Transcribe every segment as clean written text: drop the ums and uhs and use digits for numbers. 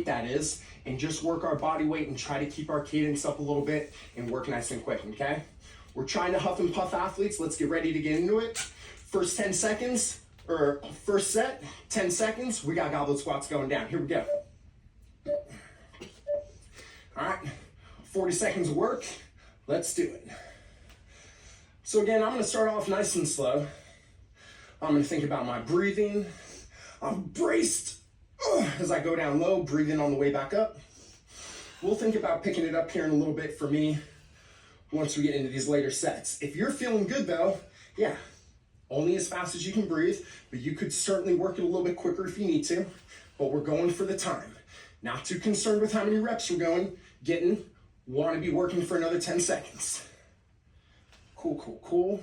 weight that is, and just work our body weight and try to keep our cadence up a little bit and work nice and quick, okay? We're trying to huff and puff athletes. Let's get ready to get into it. First 10 seconds, or first set, 10 seconds, we got goblet squats going down. Here we go. All right, 40 seconds of work. Let's do it. So again, I'm gonna start off nice and slow. I'm gonna think about my breathing. I'm braced as I go down low, breathing on the way back up. We'll think about picking it up here in a little bit for me once we get into these later sets. If you're feeling good though, yeah, only as fast as you can breathe, but you could certainly work it a little bit quicker if you need to, but we're going for the time. Not too concerned with how many reps we're getting, want to be working for another 10 seconds. Cool, cool, cool.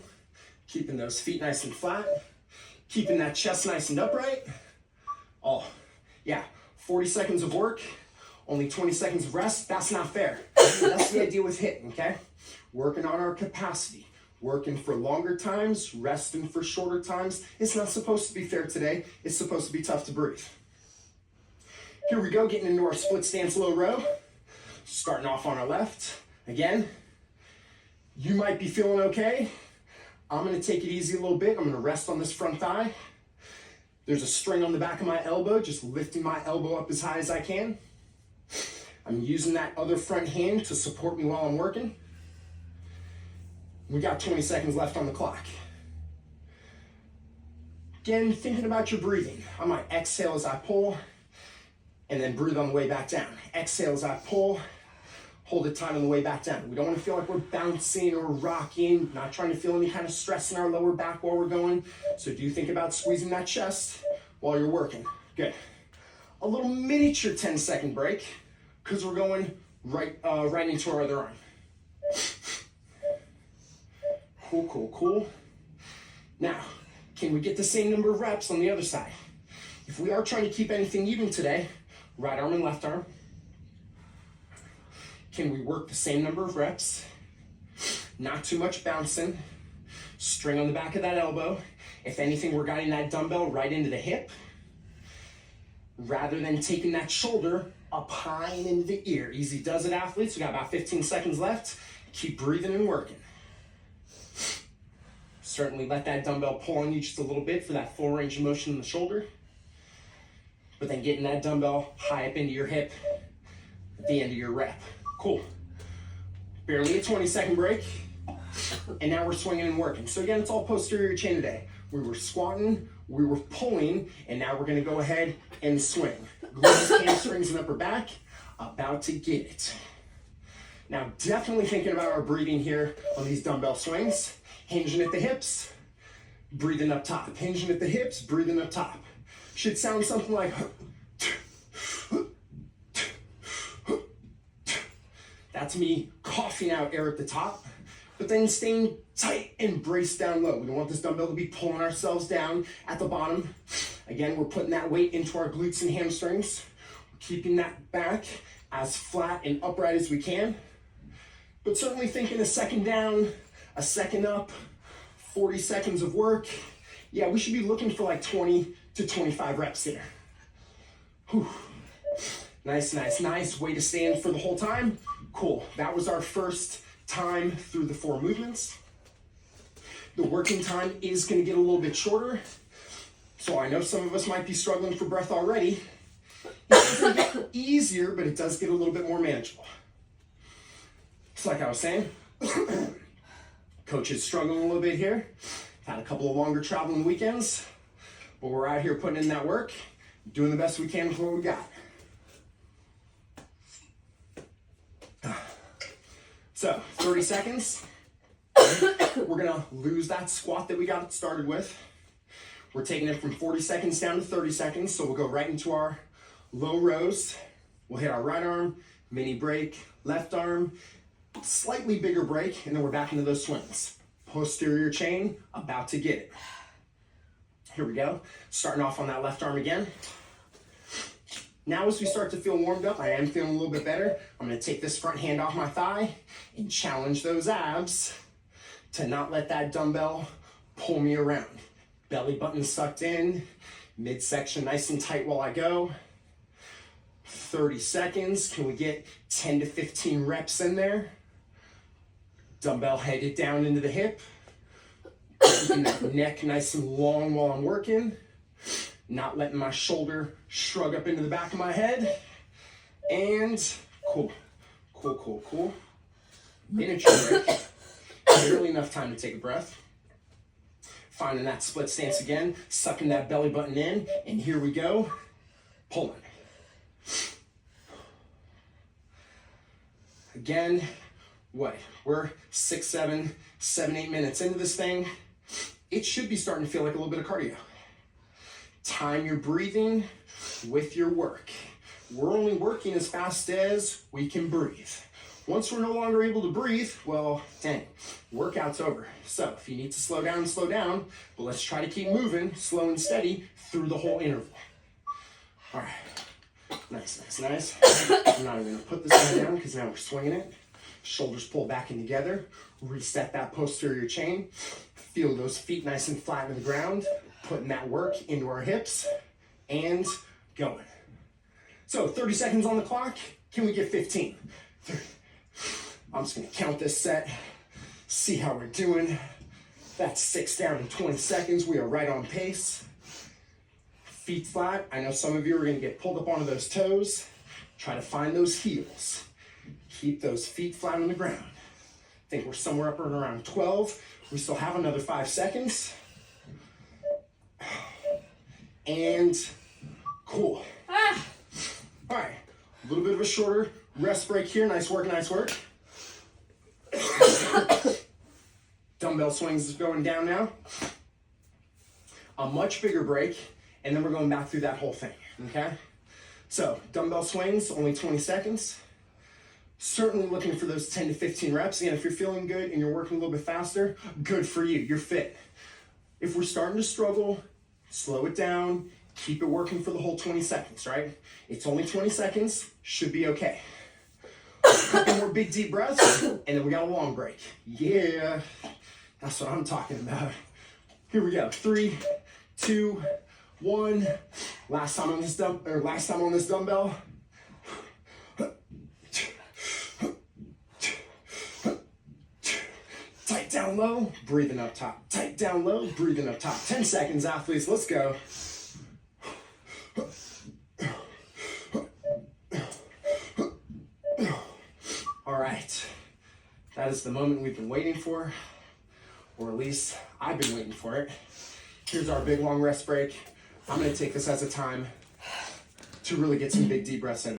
Keeping those feet nice and flat, keeping that chest nice and upright. Oh, yeah, 40 seconds of work, only 20 seconds of rest. That's not fair. That's the idea with HIIT, okay? Working on our capacity, working for longer times, resting for shorter times. It's not supposed to be fair today. It's supposed to be tough to breathe. Here we go, getting into our split stance low row. Starting off on our left. Again, you might be feeling okay. I'm gonna take it easy a little bit. I'm gonna rest on this front thigh. There's a string on the back of my elbow, just lifting my elbow up as high as I can. I'm using that other front hand to support me while I'm working. We got 20 seconds left on the clock. Again, thinking about your breathing. I might exhale as I pull, and then breathe on the way back down. Exhale as I pull, hold it tight on the way back down. We don't want to feel like we're bouncing or rocking, not trying to feel any kind of stress in our lower back while we're going. So do think about squeezing that chest while you're working. Good. A little miniature 10-second break, because we're going right into our other arm. Cool, cool, cool. Now, can we get the same number of reps on the other side? If we are trying to keep anything even today, right arm and left arm. Can we work the same number of reps? Not too much bouncing. String on the back of that elbow. If anything, we're guiding that dumbbell right into the hip, rather than taking that shoulder up high and into the ear. Easy does it, athletes. We got about 15 seconds left. Keep breathing and working. Certainly let that dumbbell pull on you just a little bit for that full range of motion in the shoulder. But then getting that dumbbell high up into your hip at the end of your rep. Cool. Barely a 20-second break. And now we're swinging and working. So again, it's all posterior chain today. We were squatting, we were pulling, and now we're gonna go ahead and swing. Glutes, hamstrings, and upper back, about to get it. Now, definitely thinking about our breathing here on these dumbbell swings. Hinging at the hips, breathing up top. Hinging at the hips, breathing up top. Should sound something like that's me coughing out air at the top, but then staying tight and braced down low. We don't want this dumbbell to be pulling ourselves down at the bottom. Again, we're putting that weight into our glutes and hamstrings. We're keeping that back as flat and upright as we can, but certainly thinking a second down, a second up, 40 seconds of work. Yeah, we should be looking for like 20 to 25 reps here. Whew. Nice, nice, nice. Way to stand for the whole time. Cool. That was our first time through the 4 movements. The working time is going to get a little bit shorter. So I know some of us might be struggling for breath already. It doesn't get easier, but it does get a little bit more manageable. It's like I was saying. Coach is struggling a little bit here. Had a couple of longer traveling weekends, but we're out here putting in that work, doing the best we can with what we got. So, 30 seconds. We're gonna lose that squat that we got started with. We're taking it from 40 seconds down to 30 seconds, so we'll go right into our low rows. We'll hit our right arm, mini break, left arm, slightly bigger break, and then we're back into those swings. Posterior chain, about to get it. Here we go. Starting off on that left arm again. Now as we start to feel warmed up, I am feeling a little bit better. I'm gonna take this front hand off my thigh and challenge those abs to not let that dumbbell pull me around. Belly button sucked in, midsection nice and tight while I go. 30 seconds. Can we get 10 to 15 reps in there? Dumbbell headed down into the hip. Keeping that neck nice and long while I'm working. Not letting my shoulder shrug up into the back of my head. And cool. Minute break. Barely enough time to take a breath. Finding that split stance again. Sucking that belly button in. And here we go. Pulling. Again, we're 6, 7, 8 minutes into this thing. It should be starting to feel like a little bit of cardio. Time your breathing with your work. We're only working as fast as we can breathe. Once we're no longer able to breathe, well, dang, workout's over. So if you need to slow down, but let's try to keep moving slow and steady through the whole interval. All right, nice. I'm not even gonna put this guy down because now we're swinging it. Shoulders pull back in together, reset that posterior chain, feel those feet nice and flat on the ground, putting that work into our hips, and going. So 30 seconds on the clock, can we get 15? 30. I'm just gonna count this set, see how we're doing. That's 6 down in 20 seconds, we are right on pace. Feet flat, I know some of you are gonna get pulled up onto those toes. Try to find those heels. Keep those feet flat on the ground. I think we're somewhere up around 12. We still have another 5 seconds. And cool. All right, a little bit of a shorter rest break here. Nice work. Dumbbell swings is going down now. A much bigger break, and then we're going back through that whole thing, okay? So dumbbell swings, only 20 seconds. Certainly looking for those 10 to 15 reps. Again, if you're feeling good and you're working a little bit faster, good for you, you're fit. If we're starting to struggle, slow it down, keep it working for the whole 20 seconds, right? It's only 20 seconds, should be okay. A couple more big deep breaths, and then we got a long break. Yeah, that's what I'm talking about. Here we go, 3, 2, 1. Last time on this dumbbell. Tight down low, breathing up top. Tight down low, breathing up top. 10 seconds, athletes, let's go. All right, that is the moment we've been waiting for, or at least I've been waiting for it. Here's our big long rest break. I'm gonna take this as a time to really get some big deep breaths in.